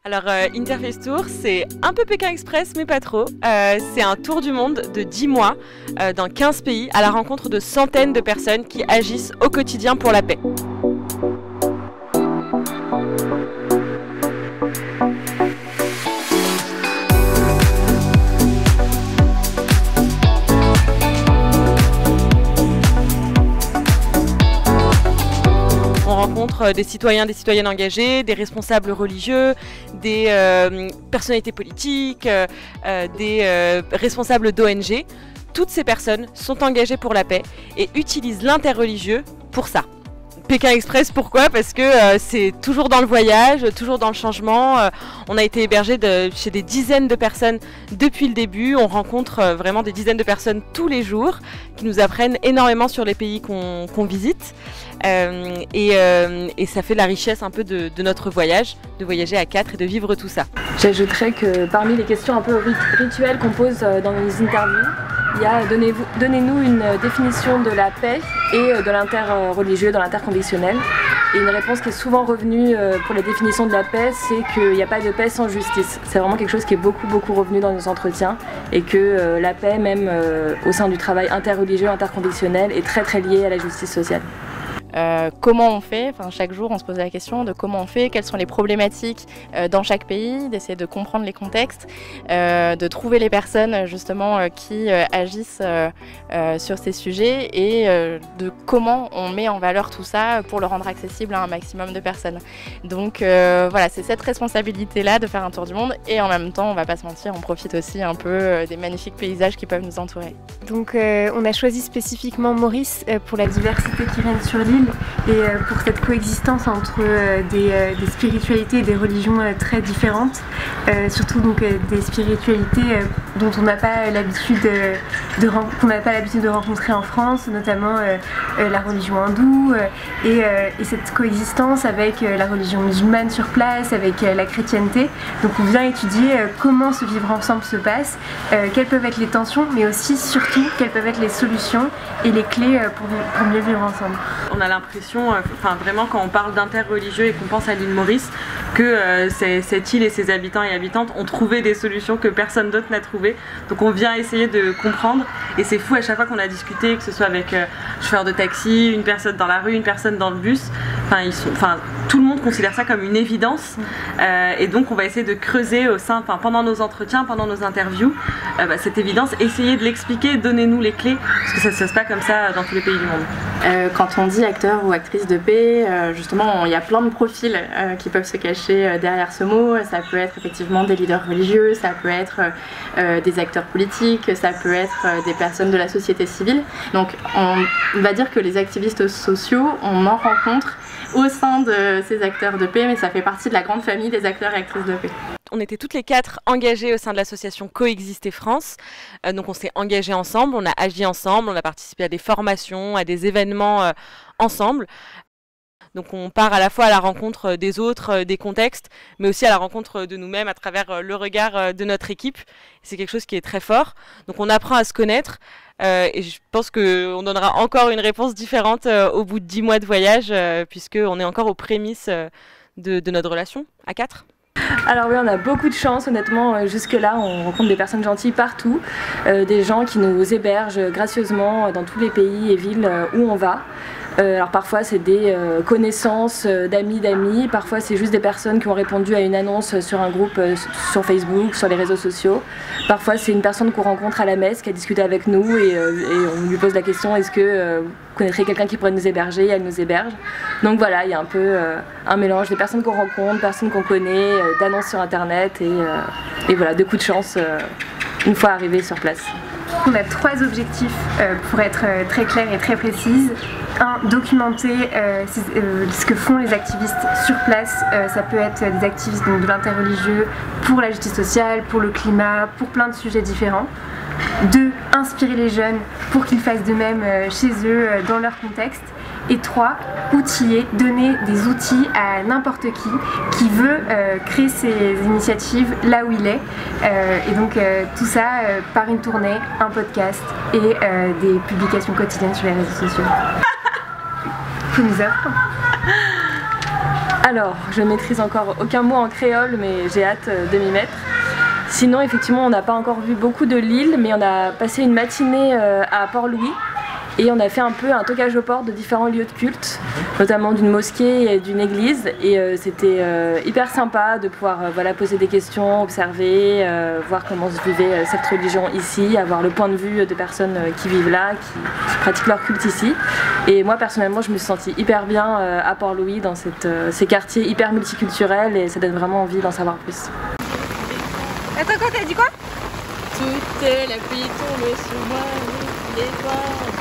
Alors Interface Tour, c'est un peu Pékin Express mais pas trop. C'est un tour du monde de 10 mois dans 15 pays à la rencontre de centaines de personnes qui agissent au quotidien pour la paix. On rencontre des citoyens, des citoyennes engagés, des responsables religieux, des personnalités politiques, des responsables d'ONG. Toutes ces personnes sont engagées pour la paix et utilisent l'interreligieux pour ça. Pékin Express, pourquoi? Parce que c'est toujours dans le voyage, toujours dans le changement. On a été hébergé chez des dizaines de personnes depuis le début. On rencontre vraiment des dizaines de personnes tous les jours qui nous apprennent énormément sur les pays qu'on visite. Et ça fait la richesse un peu de notre voyage, de voyager à 4 et de vivre tout ça. J'ajouterais que parmi les questions un peu rituelles qu'on pose dans les interviews, il y a donnez-nous une définition de la paix et de l'interreligieux, de l'interconvictionnel. Et une réponse qui est souvent revenue pour la définition de la paix, c'est qu'il n'y a pas de paix sans justice. C'est vraiment quelque chose qui est beaucoup revenu dans nos entretiens et que la paix, même au sein du travail interreligieux, interconvictionnel, est très liée à la justice sociale. Comment on fait, chaque jour on se pose la question de comment on fait, quelles sont les problématiques dans chaque pays, d'essayer de comprendre les contextes, de trouver les personnes justement qui agissent sur ces sujets et de comment on met en valeur tout ça pour le rendre accessible à un maximum de personnes. Donc voilà, c'est cette responsabilité-là de faire un tour du monde et en même temps, on va pas se mentir, on profite aussi un peu des magnifiques paysages qui peuvent nous entourer. Donc on a choisi spécifiquement Maurice pour la diversité qui règne sur l'île et pour cette coexistence entre des spiritualités et des religions très différentes, surtout donc des spiritualités dont on n'a pas l'habitude de rencontrer en France, notamment la religion hindoue et cette coexistence avec la religion musulmane sur place, avec la chrétienté. Donc on vient étudier comment ce vivre ensemble se passe, quelles peuvent être les tensions, mais aussi surtout quelles peuvent être les solutions et les clés pour mieux vivre ensemble. On a l'impression, vraiment quand on parle d'interreligieux et qu'on pense à l'île Maurice, que cette île et ses habitants et habitantes ont trouvé des solutions que personne d'autre n'a trouvées. Donc on vient essayer de comprendre et c'est fou à chaque fois qu'on a discuté, que ce soit avec un chauffeur de taxi, une personne dans la rue, une personne dans le bus, tout le monde considère ça comme une évidence et donc on va essayer de creuser pendant nos entretiens, pendant nos interviews, cette évidence, essayer de l'expliquer, donnez-nous les clés, parce que ça ne se passe pas comme ça dans tous les pays du monde. Quand on dit acteur ou actrice de paix, justement il y a plein de profils qui peuvent se cacher derrière ce mot. Ça peut être effectivement des leaders religieux, ça peut être des acteurs politiques, ça peut être des personnes de la société civile. Donc on va dire que les activistes sociaux, on en rencontre au sein de ces acteurs de paix, mais ça fait partie de la grande famille des acteurs et actrices de paix. On était toutes les 4 engagées au sein de l'association Coexister France, donc on s'est engagés ensemble, on a agi ensemble, on a participé à des formations, à des événements ensemble. Donc on part à la fois à la rencontre des autres, des contextes, mais aussi à la rencontre de nous-mêmes à travers le regard de notre équipe. C'est quelque chose qui est très fort. Donc on apprend à se connaître et je pense qu'on donnera encore une réponse différente au bout de 10 mois de voyage, puisqu'on est encore aux prémices de notre relation à 4. Alors oui, on a beaucoup de chance, honnêtement, jusque-là on rencontre des personnes gentilles partout, des gens qui nous hébergent gracieusement dans tous les pays et villes où on va. Alors parfois c'est des connaissances d'amis, parfois c'est juste des personnes qui ont répondu à une annonce sur un groupe sur Facebook, sur les réseaux sociaux. Parfois c'est une personne qu'on rencontre à la messe qui a discuté avec nous et on lui pose la question est-ce que vous connaîtrez quelqu'un qui pourrait nous héberger, et elle nous héberge. Donc voilà, il y a un peu un mélange des personnes qu'on rencontre, personnes qu'on connaît, d'annonces sur internet et voilà, de coups de chance une fois arrivés sur place. On a 3 objectifs pour être très claire et très précise. 1. Documenter ce que font les activistes sur place. Ça peut être des activistes de l'interreligieux pour la justice sociale, pour le climat, pour plein de sujets différents. 2. Inspirer les jeunes pour qu'ils fassent de même chez eux, dans leur contexte. Et 3. Outiller, donner des outils à n'importe qui veut créer ses initiatives là où il est. Et donc tout ça par une tournée, un podcast et des publications quotidiennes sur les réseaux sociaux. Faut nous offrir. Alors, je ne maîtrise encore aucun mot en créole, mais j'ai hâte de m'y mettre. Sinon, effectivement, on n'a pas encore vu beaucoup de l'île, mais on a passé une matinée à Port-Louis et on a fait un peu un toquage au port de différents lieux de culte, notamment d'une mosquée et d'une église. Et c'était hyper sympa de pouvoir poser des questions, observer, voir comment se vivait cette religion ici, avoir le point de vue de personnes qui vivent là, qui pratiquent leur culte ici. Et moi, personnellement, je me suis sentie hyper bien à Port-Louis, dans ces quartiers hyper multiculturels, et ça donne vraiment envie d'en savoir plus. Attends, t'as dit quoi? Toute la pluie tombe sur moi, les toits.